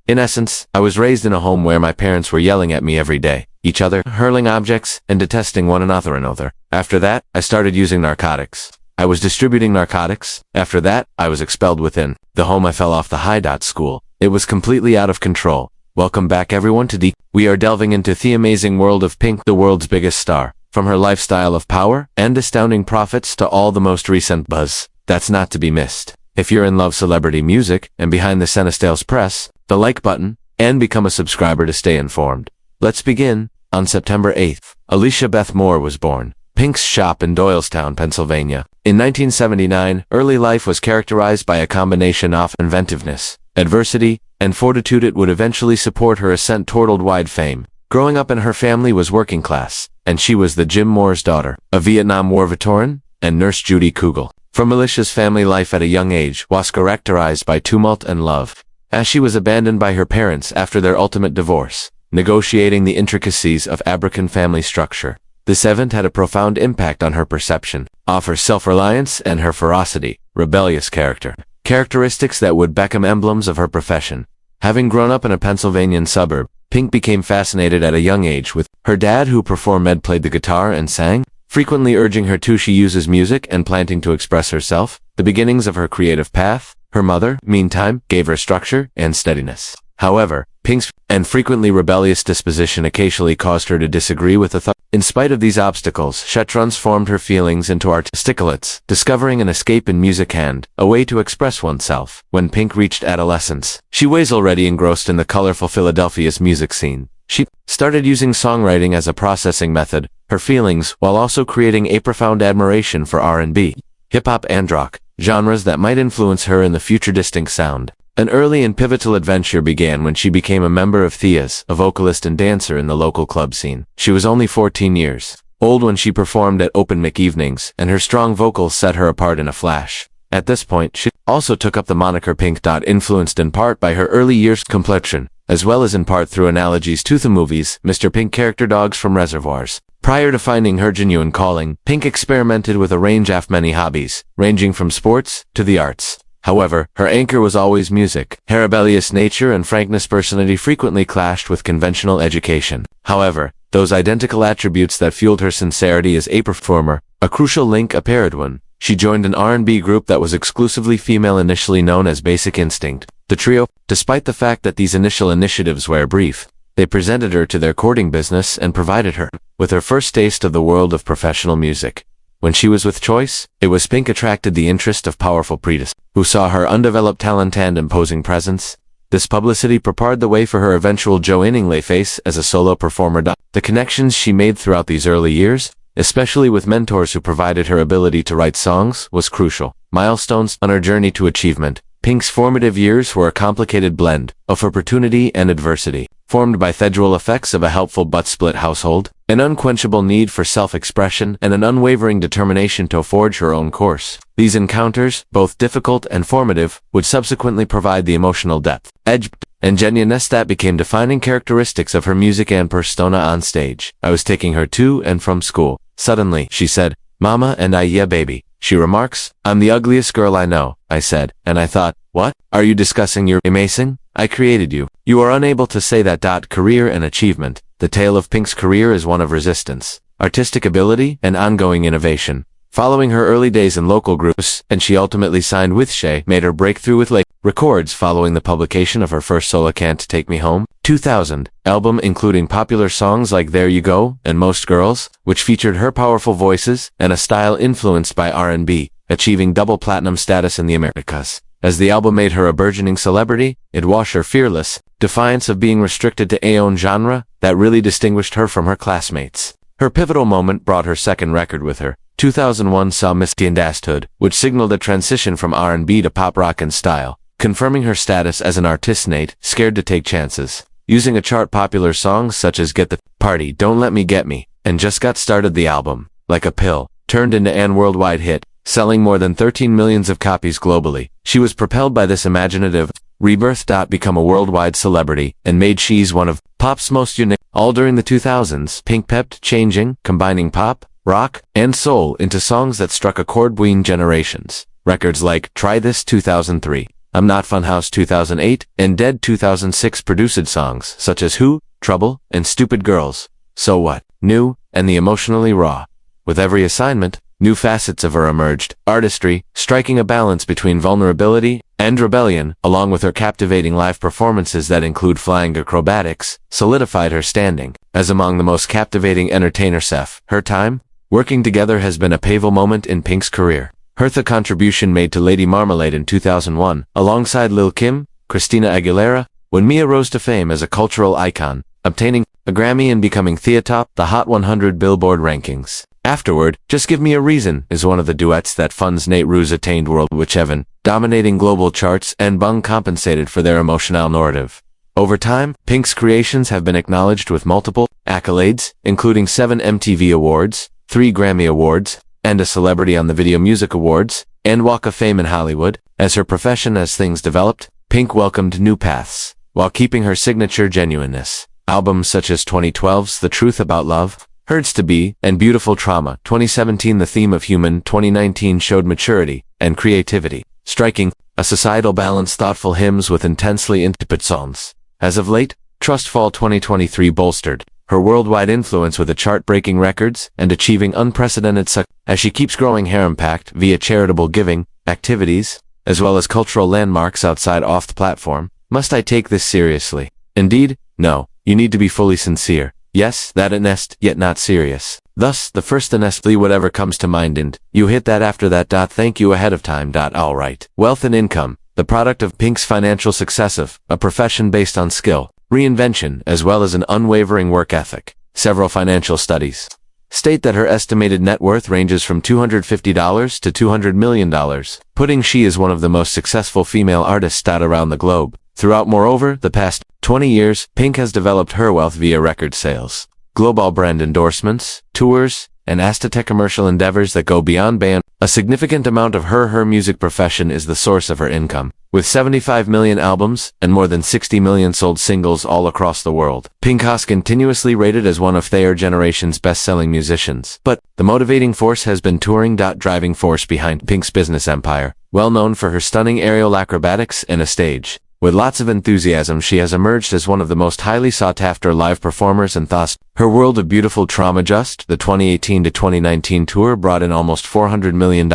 In essence, I was raised in a home where my parents were yelling at me every day, each other, hurling objects, and detesting one another. After that, I started using narcotics. I was distributing narcotics. After that, I was expelled within the home. I fell off the high dot school. It was completely out of control. Welcome back everyone to We are delving into the amazing world of Pink, the world's biggest star. From her lifestyle of power and astounding profits to all the most recent buzz that's not to be missed. If you're in love celebrity music and behind the scenes, press the like button and become a subscriber to stay informed. Let's begin. On September 8th, Alicia Beth Moore was born. Pink's shop in Doylestown, Pennsylvania. In 1979, early life was characterized by a combination of inventiveness, adversity, and fortitude. It would eventually support her ascent toward worldwide fame. Growing up in her family was working class, and she was the Jim Moore's daughter, a Vietnam War veteran, and Nurse Judy Kugel. From Alicia's family life at a young age was characterized by tumult and love, as she was abandoned by her parents after their ultimate divorce, negotiating the intricacies of American family structure. This event had a profound impact on her perception of her self-reliance and her ferocity, rebellious character, characteristics that would become emblems of her profession. Having grown up in a Pennsylvanian suburb, Pink became fascinated at a young age with her dad, who played the guitar and sang, frequently urging her to use music and planning to express herself. The beginnings of her creative path. Her mother, meantime, gave her structure and steadiness. However, Pink's frequently rebellious disposition occasionally caused her to disagree with authority. In spite of these obstacles, she transformed her feelings into artistic outlets, discovering an escape in music and a way to express oneself. When Pink reached adolescence, she was already engrossed in the colorful Philadelphia's music scene. She started using songwriting as a processing method, her feelings, while also creating a profound admiration for R&B, hip-hop and rock, genres that might influence her in the future. Distinct sound. An early and pivotal adventure began when she became a member of Theas, a vocalist and dancer in the local club scene. She was only 14 years old when she performed at open mic evenings, and her strong vocals set her apart in a flash. At this point, she also took up the moniker Pink. Influenced in part by her early years' complexion, as well as in part through analogies to the movies Mr. Pink character dogs from Reservoirs. Prior to finding her genuine calling, Pink experimented with a range of many hobbies, ranging from sports to the arts. However, her anchor was always music. Her rebellious nature and frankness personality frequently clashed with conventional education. However, those identical attributes that fueled her sincerity as a performer, a crucial link appeared when she joined an R&B group that was exclusively female, initially known as Basic Instinct. The trio, despite the fact that these initial initiatives were brief, they presented her to their courting business and provided her with her first taste of the world of professional music. When she was with Choice, it was Pink attracted the interest of powerful predecessors, who saw her undeveloped talent and imposing presence. This publicity prepared the way for her eventual joining LaFace as a solo performer. The connections she made throughout these early years, especially with mentors who provided her ability to write songs, was crucial. Milestones on her journey to achievement. Pink's formative years were a complicated blend of opportunity and adversity, formed by the effects of a helpful but split household, an unquenchable need for self-expression, and an unwavering determination to forge her own course. These encounters, both difficult and formative, would subsequently provide the emotional depth, edge, and genuineness that became defining characteristics of her music and persona on stage. I was taking her to and from school. Suddenly, she said, "Mama and I, yeah baby." She remarks, "I'm the ugliest girl I know," I said, and I thought, "What? Are you discussing your amazing? I created you. You are unable to say that." Career and achievement. The tale of Pink's career is one of resistance, artistic ability, and ongoing innovation. Following her early days in local groups, and she ultimately signed with Shay, made her breakthrough with Lake Records following the publication of her first solo Can't Take Me Home 2000 album, including popular songs like There You Go and Most Girls, which featured her powerful voices and a style influenced by R&B, achieving double platinum status in the Americas. As the album made her a burgeoning celebrity, it was her fearless defiance of being restricted to a own genre that really distinguished her from her classmates. Her pivotal moment brought her second record with her 2001 saw Miss Hood, which signaled a transition from R&B to pop rock in style, confirming her status as an artist scared to take chances. Using a chart popular songs such as Get the Party, Don't Let Me Get Me, and Just Got Started, the album, like a pill, turned into an worldwide hit, selling more than 13 million copies globally. She was propelled by this imaginative rebirth. Become a worldwide celebrity, and made she's one of pop's most unique. All during the 2000s, Pink kept changing, combining pop, rock, and soul into songs that struck a chord between generations. Records like Try This 2003, I'm Not Funhouse 2008, and Dead 2006 produced songs such as Who, Trouble, and Stupid Girls, So What, New, and the emotionally raw. With every assignment, new facets of her emerged, artistry, striking a balance between vulnerability and rebellion, along with her captivating live performances that include flying acrobatics, solidified her standing as among the most captivating entertainers of her time. Working together has been a pivotal moment in Pink's career. Her contribution made to Lady Marmalade in 2001, alongside Lil' Kim, Christina Aguilera, when Mia rose to fame as a cultural icon, obtaining a Grammy and becoming atop the Hot 100 Billboard rankings. Afterward, Just Give Me a Reason is one of the duets that funds Nate Rue's attained world which Evan, dominating global charts and Bung compensated for their emotional narrative. Over time, Pink's creations have been acknowledged with multiple accolades, including 7 MTV Awards, 3 Grammy Awards, and a Celebrity on the Video Music Awards, and Walk of Fame in Hollywood. As her profession as things developed, Pink welcomed new paths, while keeping her signature genuineness. Albums such as 2012's The Truth About Love, Hurts to Be, and Beautiful Trauma, 2017 The Theme of Human, 2019 showed maturity and creativity, striking a societal balance, thoughtful hymns with intensely intimate songs. As of late, Trustfall 2023 bolstered her worldwide influence with a chart-breaking records and achieving unprecedented success as she keeps growing her impact via charitable giving activities, as well as cultural landmarks outside off the platform. Must I take this seriously? Indeed, no. You need to be fully sincere. Yes, that honest, yet not serious. Thus, the first honestly whatever comes to mind and you hit that after that. Thank you ahead of time. Alright. Wealth and income, the product of Pink's financial success of a profession based on skill, reinvention, as well as an unwavering work ethic. Several financial studies state that her estimated net worth ranges from $250 to $200 million, putting she as one of the most successful female artists around the globe. Throughout, moreover, the past 20 years, Pink has developed her wealth via record sales, global brand endorsements, tours, and Aztec commercial endeavors that go beyond band. A significant amount of her music profession is the source of her income, with 75 million albums and more than 60 million sold singles all across the world. Pink has continuously rated as one of their generation's best-selling musicians. But the motivating force has been touring. Driving force behind Pink's business empire, well known for her stunning aerial acrobatics and a stage. With lots of enthusiasm, she has emerged as one of the most highly sought-after live performers, and thus, her World of Beautiful Trauma the 2018 to 2019 tour brought in almost $400 million,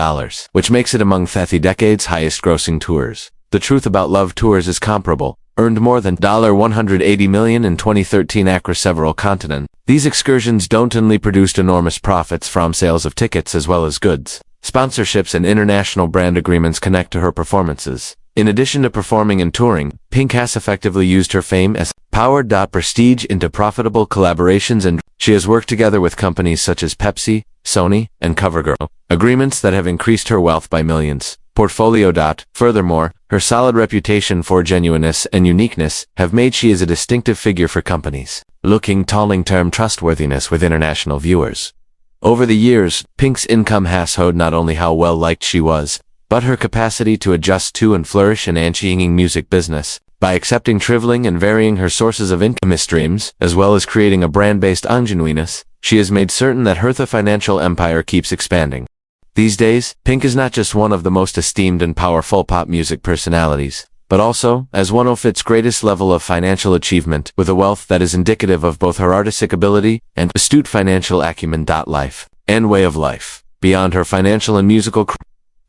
which makes it among the decade's highest-grossing tours. The Truth About Love tours is comparable, earned more than $180 million in 2013 across several continents. These excursions don't only produced enormous profits from sales of tickets as well as goods. Sponsorships and international brand agreements connect to her performances. In addition to performing and touring, Pink has effectively used her fame as powered prestige into profitable collaborations, and she has worked together with companies such as Pepsi, Sony, and CoverGirl, agreements that have increased her wealth by millions. Portfolio. Furthermore, her solid reputation for genuineness and uniqueness have made she as a distinctive figure for companies looking to long-term trustworthiness with international viewers. Over the years, Pink's income has showed not only how well liked she was, but her capacity to adjust to and flourish in Anchinging music business, by accepting traveling and varying her sources of income streams, as well as creating a brand-based ingenuineness, she has made certain that her financial empire keeps expanding. These days, Pink is not just one of the most esteemed and powerful pop music personalities, but also as one of its greatest level of financial achievement, with a wealth that is indicative of both her artistic ability and astute financial acumen. Life and way of life. Beyond her financial and musical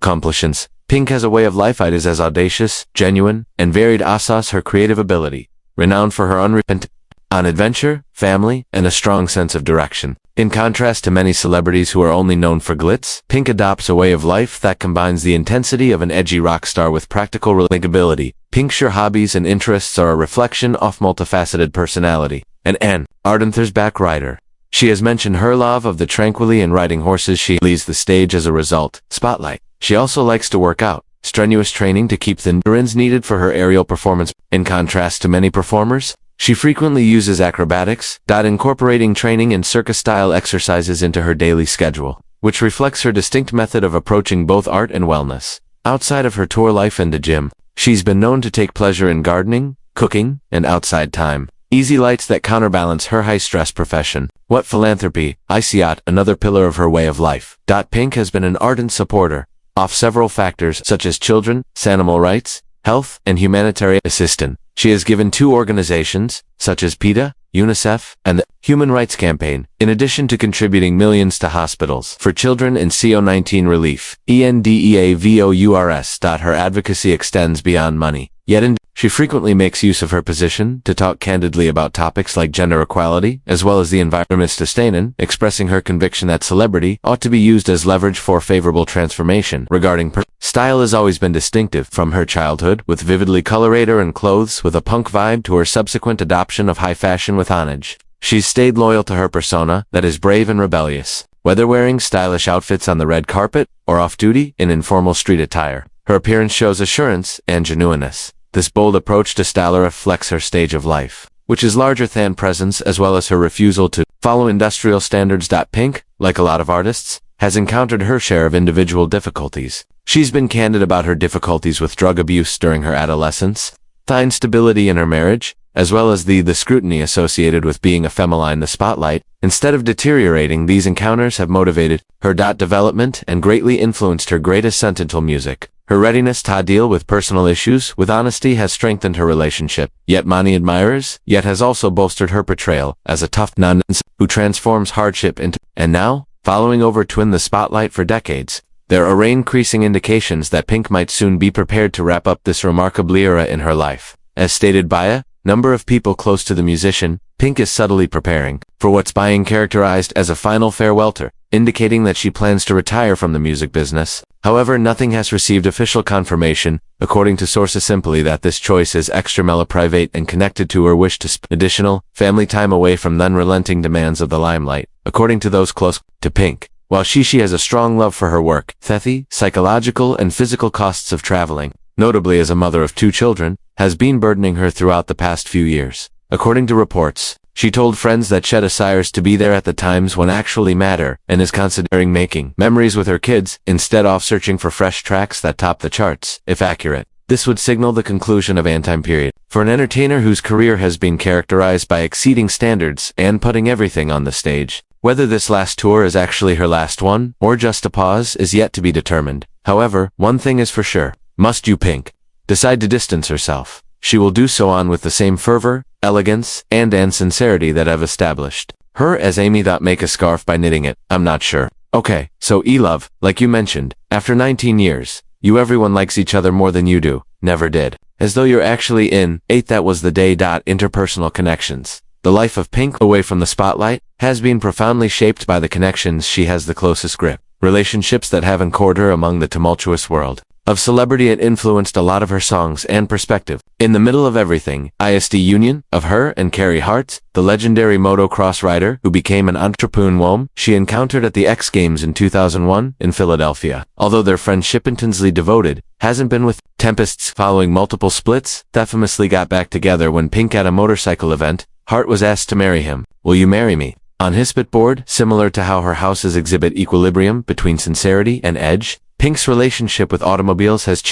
accomplishments, Pink has a way of life that is as audacious, genuine, and varied as her creative ability, renowned for her unrepentant on adventure, family, and a strong sense of direction. In contrast to many celebrities who are only known for glitz, Pink adopts a way of life that combines the intensity of an edgy rock star with practical relatability. Pink's hobbies and interests are a reflection of multifaceted personality, and an ardent back rider. She has mentioned her love of the tranquility and riding horses. She leaves the stage as a result. Spotlight. She also likes to work out, strenuous training to keep the endurance needed for her aerial performance. In contrast to many performers, she frequently uses acrobatics, incorporating training and circus-style exercises into her daily schedule, which reflects her distinct method of approaching both art and wellness. Outside of her tour life and the gym, she's been known to take pleasure in gardening, cooking, and outside time. Easy lights that counterbalance her high-stress profession. What philanthropy, ICIAT, another pillar of her way of life. Pink has been an ardent supporter of several factors such as children, animal rights, health, and humanitarian assistance. She has given 2 organizations, such as PETA, UNICEF, and the Human Rights Campaign, in addition to contributing millions to hospitals for children in CO-19 relief. ENDEAVOURS. Her advocacy extends beyond money. Yet she frequently makes use of her position to talk candidly about topics like gender equality, as well as the environment. Stainen, expressing her conviction that celebrity ought to be used as leverage for favorable transformation. Regarding style has always been distinctive from her childhood, with vividly colorated and clothes with a punk vibe to her subsequent adoption of high fashion with homage. She's stayed loyal to her persona that is brave and rebellious, whether wearing stylish outfits on the red carpet or off-duty in informal street attire. Her appearance shows assurance and genuineness. This bold approach to style reflects her stage of life, which is larger than presence, as well as her refusal to follow industrial standards. Pink, like a lot of artists, has encountered her share of individual difficulties. She's been candid about her difficulties with drug abuse during her adolescence, the instability in her marriage, as well as the scrutiny associated with being a female in the spotlight. Instead of deteriorating, these encounters have motivated her development and greatly influenced her greatest sentimental music. Her readiness to deal with personal issues with honesty has strengthened her relationship, yet many admirers, yet has also bolstered her portrayal as a tough nonsense who transforms hardship into. And now, following over twin the spotlight for decades, there are increasing indications that Pink might soon be prepared to wrap up this remarkable era in her life. As stated by a number of people close to the musician, Pink is subtly preparing for what's being characterized as a final farewell tour, indicating that she plans to retire from the music business. However, nothing has received official confirmation, according to sources, simply that this choice is extra private and connected to her wish to spend additional family time away from the unrelenting demands of the limelight. According to those close to Pink, while she has a strong love for her work, the psychological and physical costs of traveling, notably as a mother of 2 children, has been burdening her throughout the past few years. According to reports, she told friends that she desires to be there at the times when actually matter and is considering making memories with her kids instead of searching for fresh tracks that top the charts. If accurate, this would signal the conclusion of time period for an entertainer whose career has been characterized by exceeding standards and putting everything on the stage. Whether this last tour is actually her last one or just a pause is yet to be determined. However, one thing is for sure: must you Pink decide to distance herself, she will do so on with the same fervor, elegance, and sincerity that have established her as Amy. Make a scarf by knitting it. I'm not sure. Okay, so love, like you mentioned, after 19 years, everyone likes each other more than you do. Never did. As though you're actually in. That was the day. Interpersonal connections. The life of Pink, away from the spotlight, has been profoundly shaped by the connections she has the closest grip. Relationships that have anchored her among the tumultuous world of celebrity. It influenced a lot of her songs and perspective. In the middle of everything, ISD union of her and Carey Hart, the legendary motocross rider who became an entrepreneur she encountered at the X Games in 2001 in Philadelphia. Although their friendship intensely devoted, hasn't been with tempests following multiple splits. They famously got back together when Pink at a motorcycle event. Hart was asked to marry him. Will you marry me? On his spitboard, similar to how her houses exhibit equilibrium between sincerity and edge, Pink's relationship with automobiles has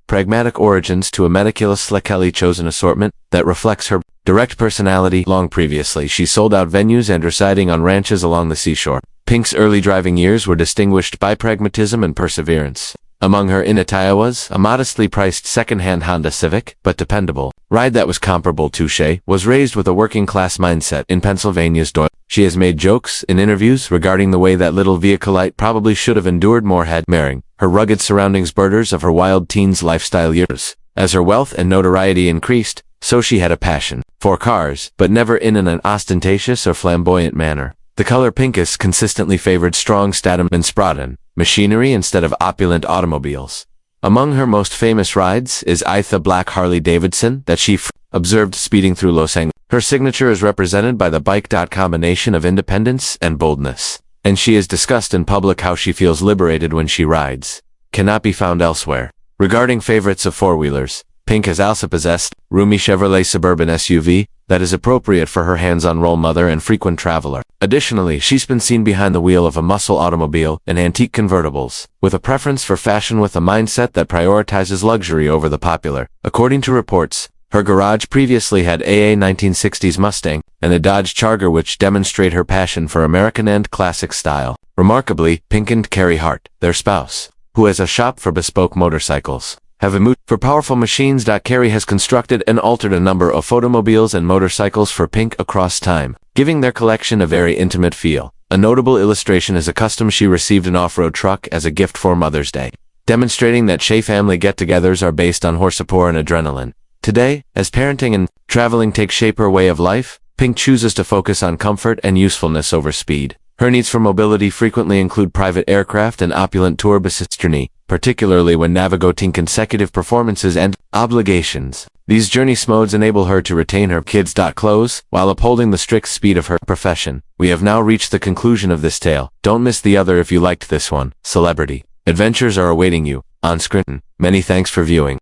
pragmatic origins to a meticulously chosen assortment that reflects her direct personality. Long previously, she sold out venues and residing on ranches along the seashore. Pink's early driving years were distinguished by pragmatism and perseverance. Among her Initiatives was a modestly priced second-hand Honda Civic, but dependable ride that was comparable to. She was raised with a working-class mindset in Pennsylvania's Doyle. She has made jokes in interviews regarding the way that little vehicleite probably should have endured more head marrying. Her rugged surroundings burders of her wild teens lifestyle years. As her wealth and notoriety increased, so she had a passion for cars, but never in an ostentatious or flamboyant manner. The color Pink has consistently favored strong statum and Spraden machinery instead of opulent automobiles. Among her most famous rides is the black Harley Davidson that she observed speeding through Los Angeles. Her signature is represented by the bike. Combination of independence and boldness, and she has discussed in public how she feels liberated when she rides. Cannot be found elsewhere. Regarding favorites of four-wheelers, Pink has also possessed roomy Chevrolet Suburban SUV that is appropriate for her hands-on role mother and frequent traveler. Additionally, she's been seen behind the wheel of a muscle automobile and antique convertibles, with a preference for fashion with a mindset that prioritizes luxury over the popular. According to reports, her garage previously had a 1960s Mustang and a Dodge Charger, which demonstrate her passion for American and classic style. Remarkably, Pink and Carey Hart, their spouse, who has a shop for bespoke motorcycles, have a mood for powerful machines. Carrie has constructed and altered a number of photomobiles and motorcycles for Pink across time, giving their collection a very intimate feel. A notable illustration is a custom she received an off-road truck as a gift for Mother's Day, demonstrating that Shea family get-togethers are based on horsepower and adrenaline. Today, as parenting and traveling take shape her way of life, Pink chooses to focus on comfort and usefulness over speed. Her needs for mobility frequently include private aircraft and opulent tour buses journey, particularly when navigating consecutive performances and obligations. These journey modes enable her to retain her kids' clothes while upholding the strict speed of her profession. We have now reached the conclusion of this tale. Don't miss the other if you liked this one. Celebrity adventures are awaiting you on screen. Many thanks for viewing.